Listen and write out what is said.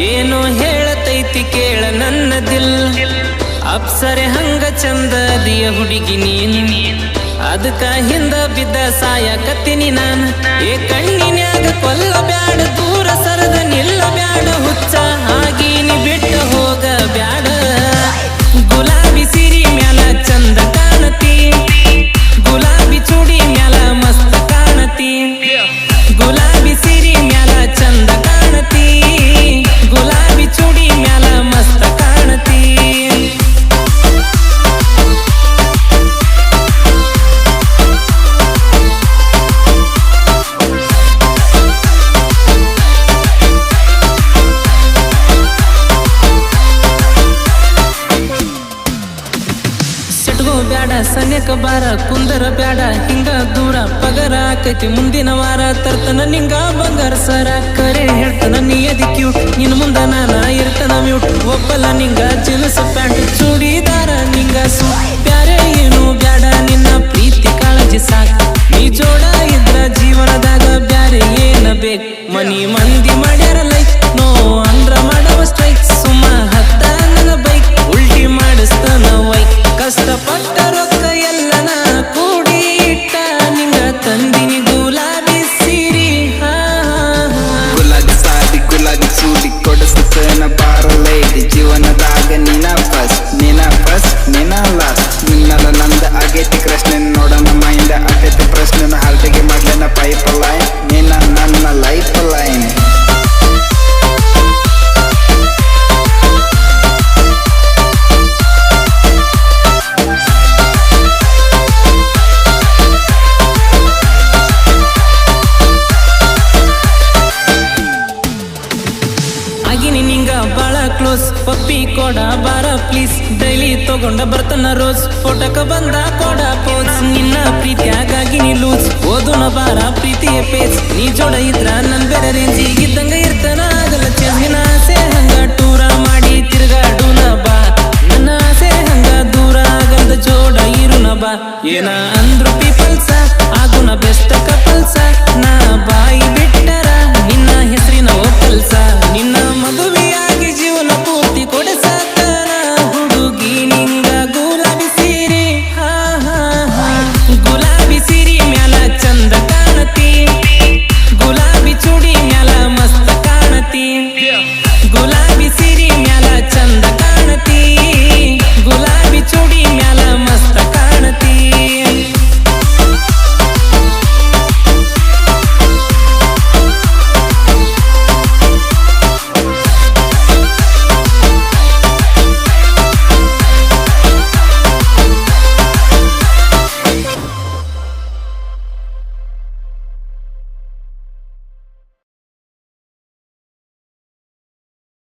ಏನು ಹೇಳತೈತಿ ಕೇಳ ನನ್ನ ದಿಲ್ ಅಪ್ಸರೆ ಹಂಗ ಚಂದ ದಿಯ ಹುಡುಗಿ ನೀನು ಅದಕ್ಕ ಹಿಂದ ಬಿದ್ದ ಸಾಯಕತ್ತೀನಿ ನಾನು ಏ ಕಣ್ಣಿನ್ಯಾಗ ಕೊಲ್ಲ ಬ್ಯಾಡ ದೂರ ಸರದ ನಿಲ್ಲ ಬ್ಯಾಡ ಹುಚ್ಚ ಹಾಗೆ ನೀ ಬಿಟ್ಟು ಹೋಗ ಬ್ಯಾಡ ಗುಲಾಬಿ ಸಿರಿ ಮ್ಯಾಲ ಚಂದ ಕಾಣತಿ ಗುಲಾಬಿ ಚೂಡಿ ಮ್ಯಾಲ ಮಸ್ತ್ ಕಾಣತಿ ಗುಲಾಬಿ ಸಿರಿ ಮ್ಯಾಲ ಚಂದ ಕಾಣತಿ ಗುಲಾಬಿ ಚೂಡಿ ಮ್ಯಾಲ ಮಸ್ತ್ ಕಾಣತಿ ಬ್ಯಾಡ ಸನ್ಯಕ ಬಾರ ಕುಂದರ ಬ್ಯಾಡ ಹಿಂಗ ದೂರ ಪಗರ ಆಕೈತಿ ಮುಂದಿನ ವಾರ ತರ್ತನ ನಿಂಗ ಬಂಗಾರ ಸರ ಕರೆ ಹೇಳ್ತನ ನೀ ಅದಿ ಕ್ಯೂಟ್ ನಿನ್ ಮುಂದ ನಾನ ಇರ್ತನ ಮ್ಯೂಟ್ ಒಬ್ಬಲ್ಲ ನಿಂಗ ಜೀನ್ಸ್ ಪ್ಯಾಂಟ್ ಚೂಡಿದಾರ ನಿಂಗ ಬ್ಯಾರೆ ಏನು ಬ್ಯಾಡ ನಿನ್ನ ಪ್ರೀತಿ ಕಾಳಜಿ ಸಾಕ ನೀ ಜೋಡ ಇದ್ರ ಜೀವನದಾಗ ಬ್ಯಾರೆ ಏನ ಬೇಕ್ ಮನಿ ಮಂದಿ ಮಾಡ್ಯಾರ ಲೈಕ್ ನೋ ಅಂದ್ರ ಮಾಡವ ಸ್ಟ್ರೈಕ್ ಸುಮ್ಮ ಹತ್ತ ನನ್ನ ಬೈಕ್ ಉಲ್ಟಿ ಮಾಡಿಸ್ತನ ವೈಕ್ ಕಷ್ಟಪಟ್ಟ ರೊಕ್ಕ ಎಲ್ಲನ ಕೂಡಿ ಇಟ್ಟ ನಿಂಗ ತಂದಿನಿ ಗುಲಾಬಿ ಸಿರಿ ಗುಲಾಬಿ ಸಾಡಿ ಗುಲಾಬಿ ಸೂಡಿ ಕೊಡಿಸ್ತನ ಬಾರಲೈತಿ ಜೀವನದಾಗ ನಿನ ಫಸ್ಟ್ ನಿನ ಲಾಸ್ಟ್ ನಿನ್ನಲ್ಲ ನಂದ ಆಗೈತಿ ಕೃಷ್ಣ ನೋಡನ ಮೈಂದ ಆಗೈತಿ ಪ್ರಶ್ನೆ ಹಾಲ್ಟಿಗೆ ಮಾಡ್ಲೇನ ಪೈಪ್ ಲೈನ್ ನಿನ್ನ ನನ್ನ ಲೈಫ್ ಲೈನ್ ಪಪ್ಪಿ ಕೊಡ ಬಾರ ಪ್ಲೀಸ್ ಡೈಲಿ ತಗೊಂಡ ಬರ್ತನ ರೋಸ್ ಫೋಟೋಕ ಬಂದ ಕೊಡ ಪೋಸ್ ನಿನ್ನ ಪ್ರೀತಿಯಾಗಾಗಿ ನೀ ಲೂಸ್ ಓದುನ ಬಾರ ಪ್ರೀತಿಯ ಪೇಸ್ ನೀ ಜೋಡ ಇದ್ರ ನನ್ ಬೇರೆ ರೇಂಜಿಗಿದ್ದಂಗ ಇರ್ತನ